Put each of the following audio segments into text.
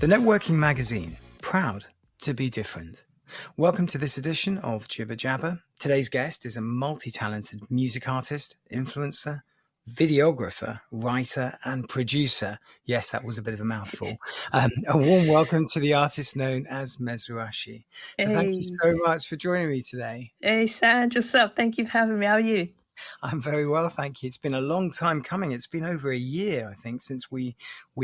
The Networking Magazine, proud to be different. Welcome to this edition of Jibber Jabber. Today's guest is a multi-talented music artist, influencer, videographer, writer, and producer. Yes, that was a bit of a mouthful. A warm welcome to the artist known as Mezurashi. So thank you Hey, so much for joining me today. hey, Sand, what's up? Thank you for having me. How are you? I'm very well, thank you. It's been a long time coming. It's been over a year, I think, since we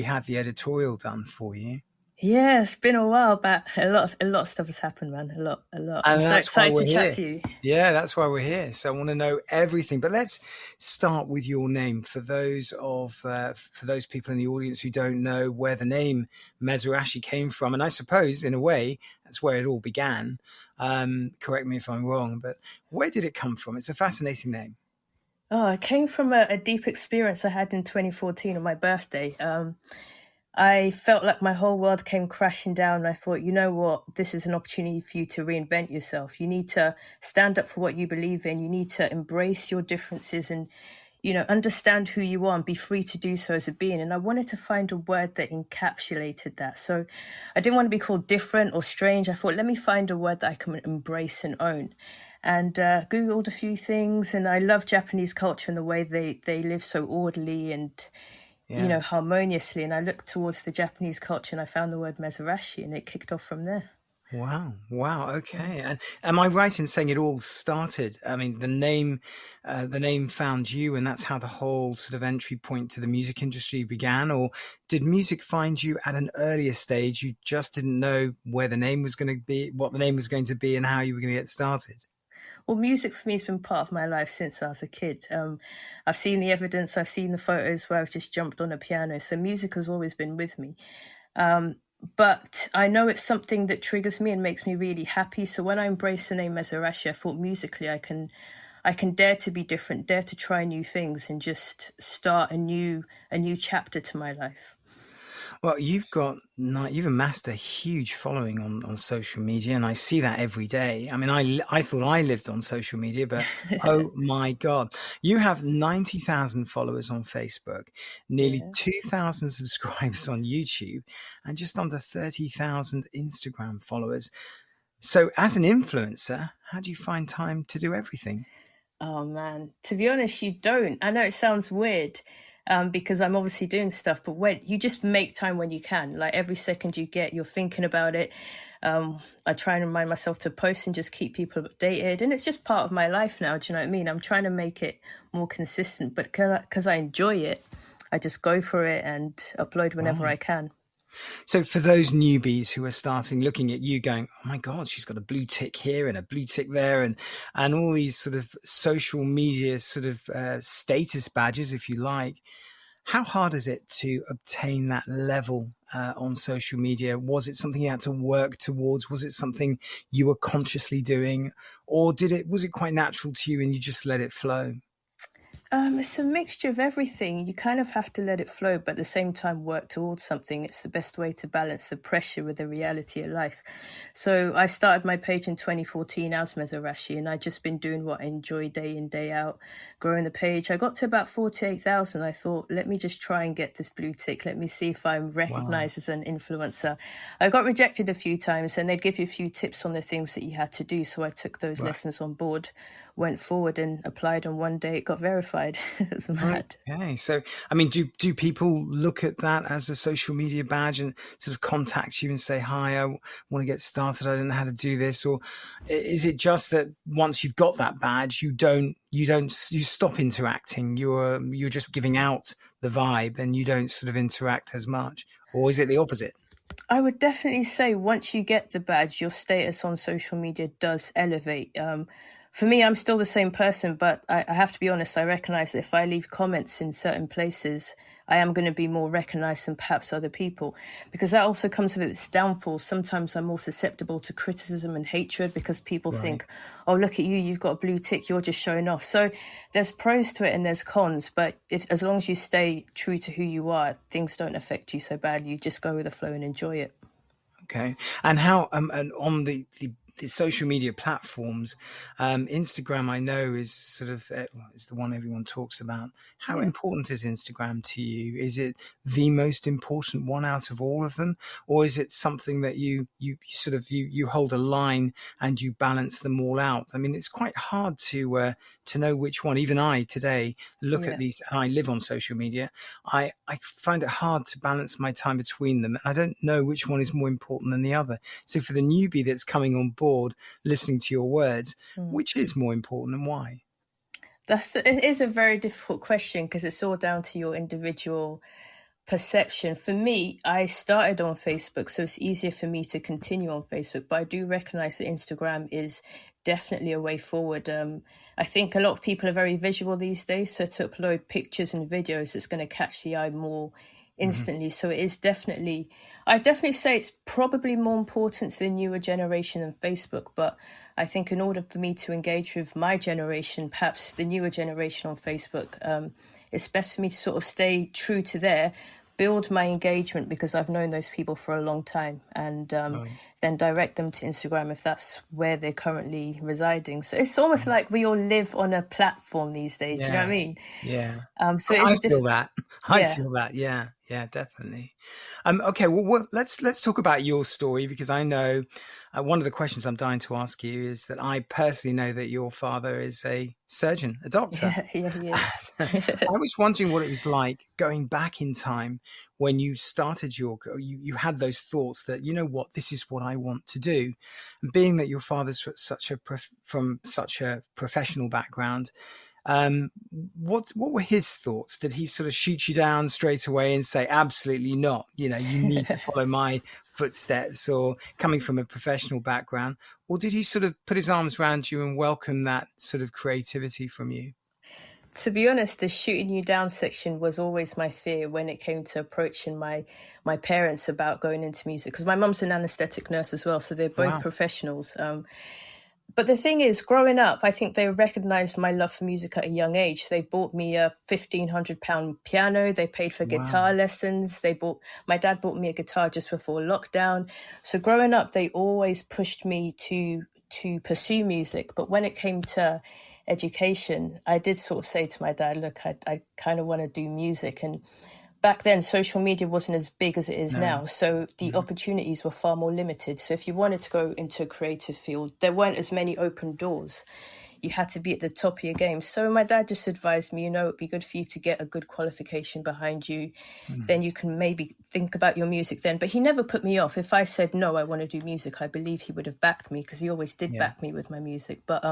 had the editorial done for you. Yeah, it's been a while, but a lot of stuff has happened, man. A lot. I'm And so that's why excited to we're chat here. to you. Yeah, that's why we're here. So I want to know everything. But let's start with your name for those people in the audience who don't know where the name Mezurashi came from. And I suppose, in a way, that's where it all began. Correct me if I'm wrong, but where did it come from? It's a fascinating name. Oh, it came from a deep experience I had in 2014 on my birthday. I felt like my whole world came crashing down. And I thought, you know what? This is an opportunity for you to reinvent yourself. You need to stand up for what you believe in. You need to embrace your differences and, understand who you are and be free to do so as a being. And I wanted to find a word that encapsulated that. So I didn't want to be called different or strange. I thought, let me find a word that I can embrace and own. And Googled a few things. And I love Japanese culture and the way they live so orderly and Yeah. harmoniously. And I looked towards the Japanese culture and I found the word Mezurashi and it kicked off from there. Wow. Wow. Yeah. Okay. And am I right in saying it all started? I mean, the name found you, and that's how the whole sort of entry point to the music industry began. Or did music find you at an earlier stage? You just didn't know where the name was going to be, what the name was going to be, and how you were going to get started. Well, music for me has been part of my life since I was a kid. I've seen the evidence, I've seen the photos where I've just jumped on a piano. So music has always been with me. But I know it's something that triggers me and makes me really happy. So when I embraced the name Mezurashi, I thought musically I can dare to be different, dare to try new things and just start a new chapter to my life. Well, you've amassed a huge following on social media, and I see that every day. I mean, I thought I lived on social media, but oh my God, you have 90,000 followers on Facebook, nearly Yeah. 2,000 subscribers on YouTube, and just under 30,000 Instagram followers. So, as an influencer, how do you find time to do everything? Oh man, to be honest, you don't. I know it sounds weird, because I'm obviously doing stuff, but when you just make time when you can, like every second you get, you're thinking about it. I try and remind myself to post and just keep people updated, and it's just part of my life now. Do you know what I mean? I'm trying to make it more consistent, but because I enjoy it, I just go for it and upload whenever I Right. can. So for those newbies who are starting looking at you going, oh my God, she's got a blue tick here and a blue tick there and all these sort of social media sort of status badges, if you like, how hard is it to obtain that level on social media? Was it something you had to work towards? Was it something you were consciously doing? Or was it quite natural to you and you just let it flow? It's a mixture of everything. You kind of have to let it flow, but at the same time work towards something. It's the best way to balance the pressure with the reality of life. So I started my page in 2014 as Mezurashi, and I'd just been doing what I enjoy day in, day out, growing the page. I got to about 48,000. I thought, let me just try and get this blue tick. Let me see if I'm Wow. recognized as an influencer. I got rejected a few times, and they'd give you a few tips on the things that you had to do. So I took those Right. lessons on board, went forward and applied, and one day it got verified. It's mad. Okay. So, I mean, do people look at that as a social media badge and sort of contact you and say, "Hi, I want to get started. I don't know how to do this," or is it just that once you've got that badge, you stop interacting. You're just giving out the vibe, and you don't sort of interact as much, or is it the opposite? I would definitely say once you get the badge, your status on social media does elevate. For me, I'm still the same person, but I have to be honest. I recognize that if I leave comments in certain places, I am going to be more recognized than perhaps other people, because that also comes with its downfall. Sometimes I'm more susceptible to criticism and hatred because people Right. think, oh, look at you, you've got a blue tick, you're just showing off. So there's pros to it and there's cons, but as long as you stay true to who you are, things don't affect you so badly. You just go with the flow and enjoy it. Okay. And how and on the the social media platforms, Instagram, I know, is sort of is the one everyone talks about. How Yeah. important is Instagram to you? Is it the most important one out of all of them, or is it something that you sort of you hold a line and you balance them all out? I mean, it's quite hard to know which one. Even I today look at Yeah. these, and I live on social media. I find it hard to balance my time between them, and I don't know which one is more important than the other. So for the newbie that's coming on board, listening to your words, Mm. which is more important and why? It is a very difficult question because it's all down to your individual perception. For me, I started on Facebook, so it's easier for me to continue on Facebook, but I do recognize that Instagram is definitely a way forward. I think a lot of people are very visual these days, so to upload pictures and videos, it's going to catch the eye more Hmm. instantly. So it is definitely, I definitely say it's probably more important to the newer generation than Facebook. But I think in order for me to engage with my generation, perhaps the newer generation on Facebook, it's best for me to sort of stay true to there, build my engagement because I've known those people for a long time, and Right. then direct them to Instagram if that's where they're currently residing. So it's almost like we all live on a platform these days. You know what I Yeah. mean? Yeah. So it is I a feel different. that. I Yeah. feel that. Yeah. Yeah, definitely. Okay. Well, let's talk about your story, because I know one of the questions I'm dying to ask you is that I personally know that your father is a surgeon, a doctor. Yeah, yeah, he is. I was wondering what it was like going back in time when you started you had those thoughts that, you know what, this is what I want to do. And being that your father's from such a professional background, what were his thoughts? Did he sort of shoot you down straight away and say, absolutely not, you need to follow my footsteps, or coming from a professional background? Or did he sort of put his arms around you and welcome that sort of creativity from you? To be honest, the shooting you down section was always my fear when it came to approaching my parents about going into music, because my mum's an anesthetic nurse as well, so they're both Wow. professionals. But the thing is, growing up, I think they recognized my love for music at a young age. They bought me a £1,500 piano. They paid for Wow. guitar lessons. My dad bought me a guitar just before lockdown. So growing up, they always pushed me to pursue music. But when it came to education, I did sort of say to my dad, look, I kind of want to do music. And back then social media wasn't as big as it is No. now, so the Mhm. opportunities were far more limited. So if you wanted to go into a creative field, there weren't as many open doors. You had to be at the top of your game. So my dad just advised me, it'd be good for you to get a good qualification behind you, Mhm. then you can maybe think about your music then. But he never put me off. If I said no, I want to do music, I believe he would have backed me, because he always did Yeah. back me with my music. But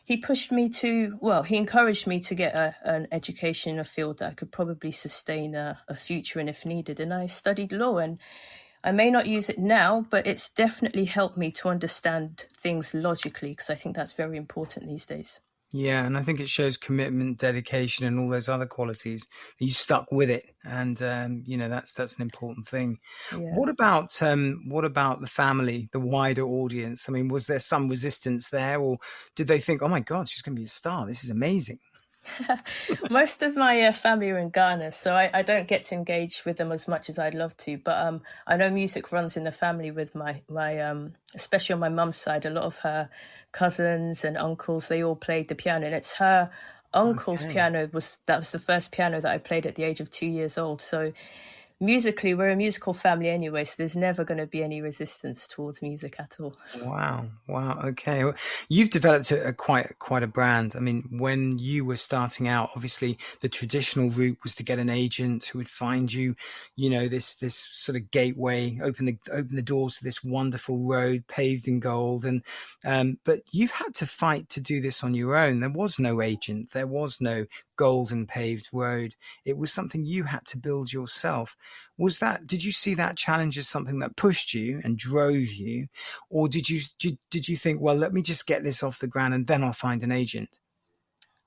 he pushed me to, well, he encouraged me to get an education in a field that I could probably sustain a future in if needed. And I studied law, and I may not use it now, but it's definitely helped me to understand things logically, because I think that's very important these days. Yeah, and I think it shows commitment, dedication, and all those other qualities. You stuck with it, and that's an important thing. Yeah. What about the family, the wider audience? I mean, was there some resistance there, or did they think, "Oh my God, she's going to be a star. This is amazing"? Most of my family are in Ghana, so I don't get to engage with them as much as I'd love to. But I know music runs in the family with my especially on my mum's side. A lot of her cousins and uncles, they all played the piano, and it's her uncle's Okay. piano was the first piano that I played at the age of 2 years old. So musically, we're a musical family anyway, so there's never going to be any resistance towards music at all. Wow. Wow. Okay. Well, you've developed quite a brand. I mean, when you were starting out, obviously the traditional route was to get an agent who would find you, this sort of gateway, open the doors to this wonderful road paved in gold. And but you've had to fight to do this on your own. There was no agent. There was no golden paved road. It was something you had to build yourself. Did you see that challenge as something that pushed you and drove you? Or did you think, well, let me just get this off the ground and then I'll find an agent?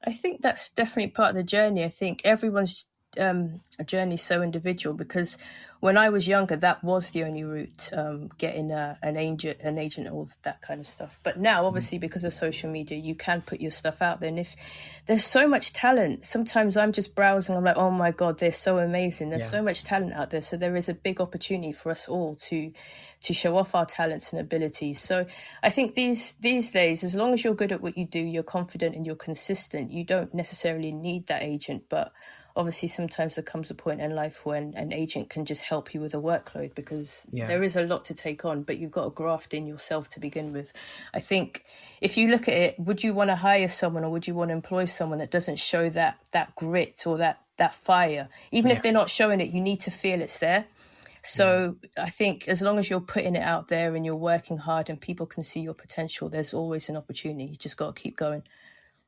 I think that's definitely part of the journey. I think everyone's journey so individual, because when I was younger, that was the only route, getting an agent, all that kind of stuff. But now, obviously, because of social media, you can put your stuff out there. And if there's so much talent, sometimes I'm just browsing, I'm like, oh my God, they're so amazing. There's so much talent out there. So there is a big opportunity for us all to show off our talents and abilities. So I think these days, as long as you're good at what you do, you're confident and you're consistent, you don't necessarily need that agent. But obviously, sometimes there comes a point in life when an agent can just help you with a workload, because there is a lot to take on, but you've got to graft in yourself to begin with. I think if you look at it, would you want to hire someone, or would you want to employ someone that doesn't show that grit or that fire? Even if they're not showing it, you need to feel it's there. So I think as long as you're putting it out there and you're working hard and people can see your potential, there's always an opportunity. You just got to keep going.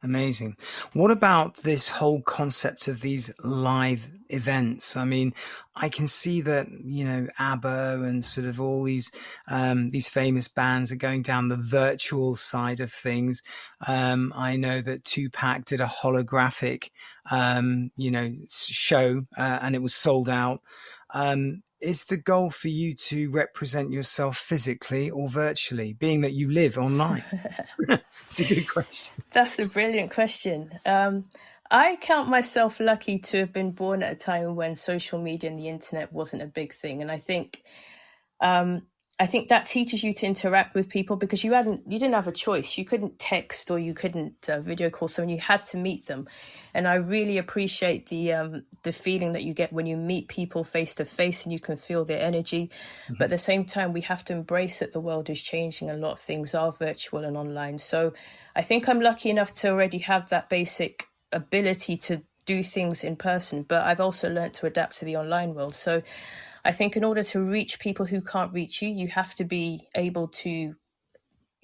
Amazing. What about this whole concept of these live events? I mean, I can see that, you know, ABBA and sort of all these famous bands are going down the virtual side of things. I know that Tupac did a holographic, show, and it was sold out. Is the goal for you to represent yourself physically or virtually, being that you live online? It's a good question. That's a brilliant question. I count myself lucky to have been born at a time when social media and the internet wasn't a big thing. And I think that teaches you to interact with people, because you didn't have a choice. You couldn't text, or you couldn't video call someone. You had to meet them. And I really appreciate the feeling that you get when you meet people face to face and you can feel their energy. Mm-hmm. But at the same time, we have to embrace that the world is changing. A lot of things are virtual and online. So I think I'm lucky enough to already have that basic ability to do things in person. But I've also learned to adapt to the online world. So I think in order to reach people who can't reach you, you have to be able to,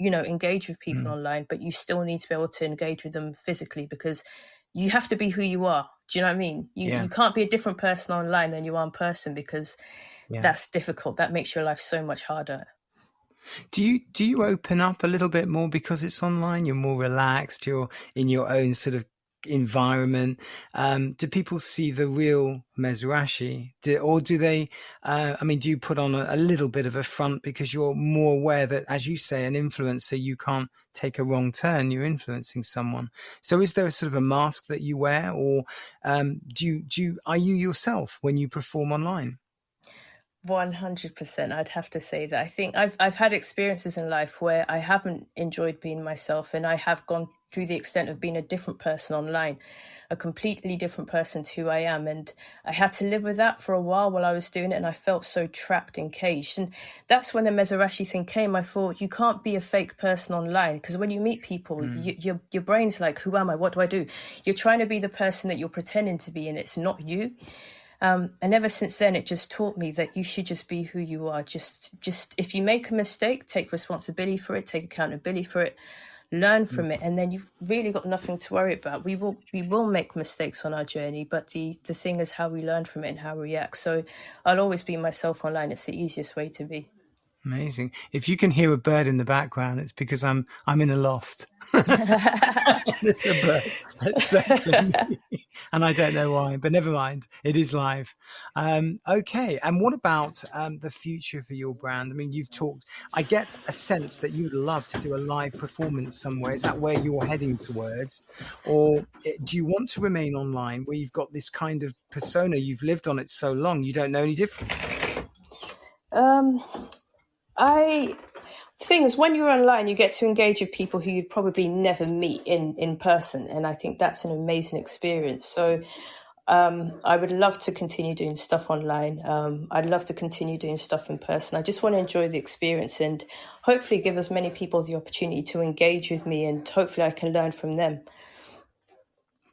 engage with people online, but you still need to be able to engage with them physically, because you have to be who you are. Do you know what I mean? You can't be a different person online than you are in person, because that's difficult. That makes your life so much harder. Do you open up a little bit more because it's online? You're more relaxed. You're in your own sort of environment. Do people see the real Mezrashi, or do they? Do you put on a little bit of a front because you're more aware that, as you say, an influencer, you can't take a wrong turn. You're influencing someone. So, is there a sort of a mask that you wear, or are you yourself when you perform online? 100%. I'd have to say that. I think I've had experiences in life where I haven't enjoyed being myself, and I have gone through the extent of being a different person online, a completely different person to who I am. And I had to live with that for a while I was doing it, and I felt so trapped and caged. And that's when the Mezrashi thing came. I thought, you can't be a fake person online, because when you meet people, your brain's like, who am I? What do I do? You're trying to be the person that you're pretending to be, and it's not you. And ever since then, it just taught me that you should just be who you are. Just if you make a mistake, take responsibility for it, take accountability for it, learn from it, and then you've really got nothing to worry about. We will make mistakes on our journey, but the thing is how we learn from it and how we react. So I'll always be myself online. It's the easiest way to be. Amazing. If you can hear a bird in the background, it's because I'm in a loft. There's a bird that's circling me, and I don't know why, but never mind. It is live. Okay. And what about the future for your brand? I mean, you've talked. I get a sense that you would love to do a live performance somewhere. Is that where you're heading towards, or do you want to remain online, where you've got this kind of persona? You've lived on it so long, you don't know any different. The thing is, when you're online, you get to engage with people who you'd probably never meet in person. And I think that's an amazing experience. So I would love to continue doing stuff online. I'd love to continue doing stuff in person. I just want to enjoy the experience and hopefully give as many people the opportunity to engage with me, and hopefully I can learn from them.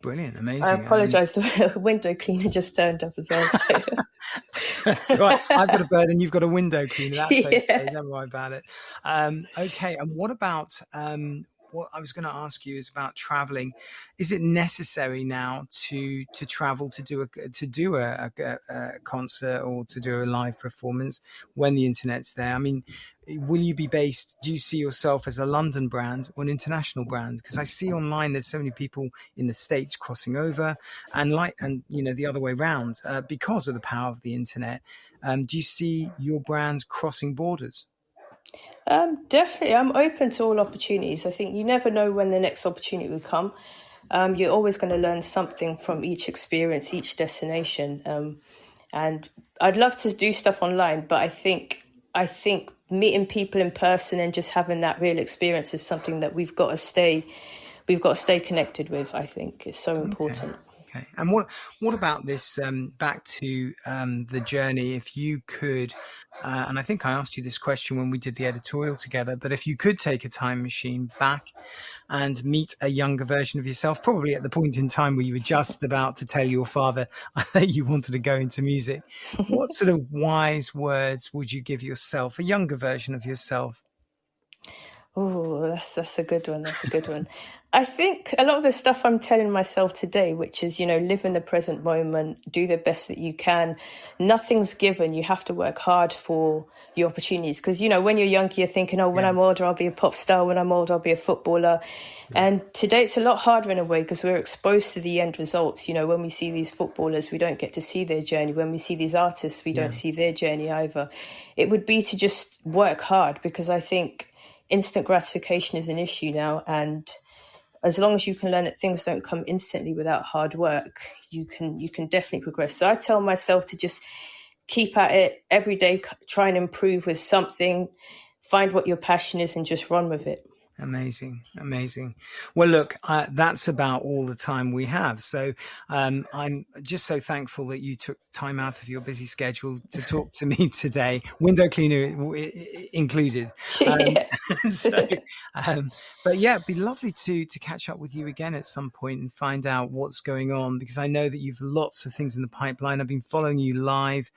Brilliant, amazing. I apologise, the window cleaner just turned up as well. So. That's right. I've got a bird and you've got a window cleaner. That's okay. Don't worry about it. Okay. And what about what I was going to ask you is about traveling. Is it necessary now to travel to do a concert or to do a live performance when the internet's there? I mean, will you be based? Do you see yourself as a London brand or an international brand? Because I see online there's so many people in the States crossing over, and the other way around because of the power of the internet. Do you see your brand crossing borders? Definitely, I'm open to all opportunities. I think you never know when the next opportunity will come. You're always going to learn something from each experience, each destination. And I'd love to do stuff online, but I think meeting people in person and just having that real experience is something that we've got to stay connected with. I think it's so important. Okay. And what about this, back to the journey, if you could, and I think I asked you this question when we did the editorial together, but if you could take a time machine back and meet a younger version of yourself, probably at the point in time where you were just about to tell your father that you wanted to go into music, what sort of wise words would you give yourself, a younger version of yourself? Oh, that's a good one. That's a good one. I think a lot of the stuff I'm telling myself today, which is, live in the present moment, do the best that you can. Nothing's given. You have to work hard for your opportunities. Because, when you're younger, you're thinking, oh, when I'm older, I'll be a pop star. When I'm older, I'll be a footballer. And today it's a lot harder in a way because we're exposed to the end results. When we see these footballers, we don't get to see their journey. When we see these artists, we don't see their journey either. It would be to just work hard, because I think instant gratification is an issue now, and as long as you can learn that things don't come instantly without hard work, you can definitely progress. So I tell myself to just keep at it every day, try and improve with something, find what your passion is and just run with it. Amazing. Well, look, that's about all the time we have. So I'm just so thankful that you took time out of your busy schedule to talk to me today, window cleaner included. But yeah, it'd be lovely to catch up with you again at some point and find out what's going on, because I know that you've lots of things in the pipeline. I've been following you live.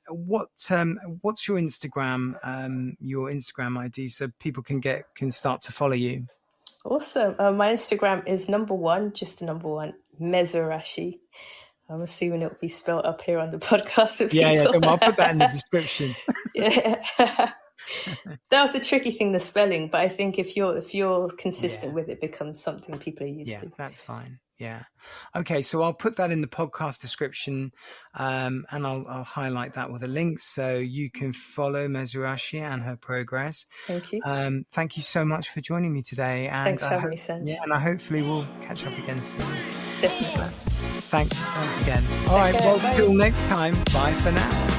What's your Instagram ID so people can start to follow you? Awesome. My Instagram is just the number one, Mezurashi. I'm assuming it'll be spelled up here on the podcast. I'll put that in the description. Yeah. That was a tricky thing, the spelling, but I think if you're consistent with it, becomes something people are used to. That's fine. Yeah. Okay. So I'll put that in the podcast description, and I'll highlight that with a link so you can follow Mezurashi and her progress. Thank you. Thank you so much for joining me today. And thanks for having me, Sanj. Yeah, and I hopefully we'll catch up again soon. Definitely. Thanks again. All right. Well, till next time. Bye for now.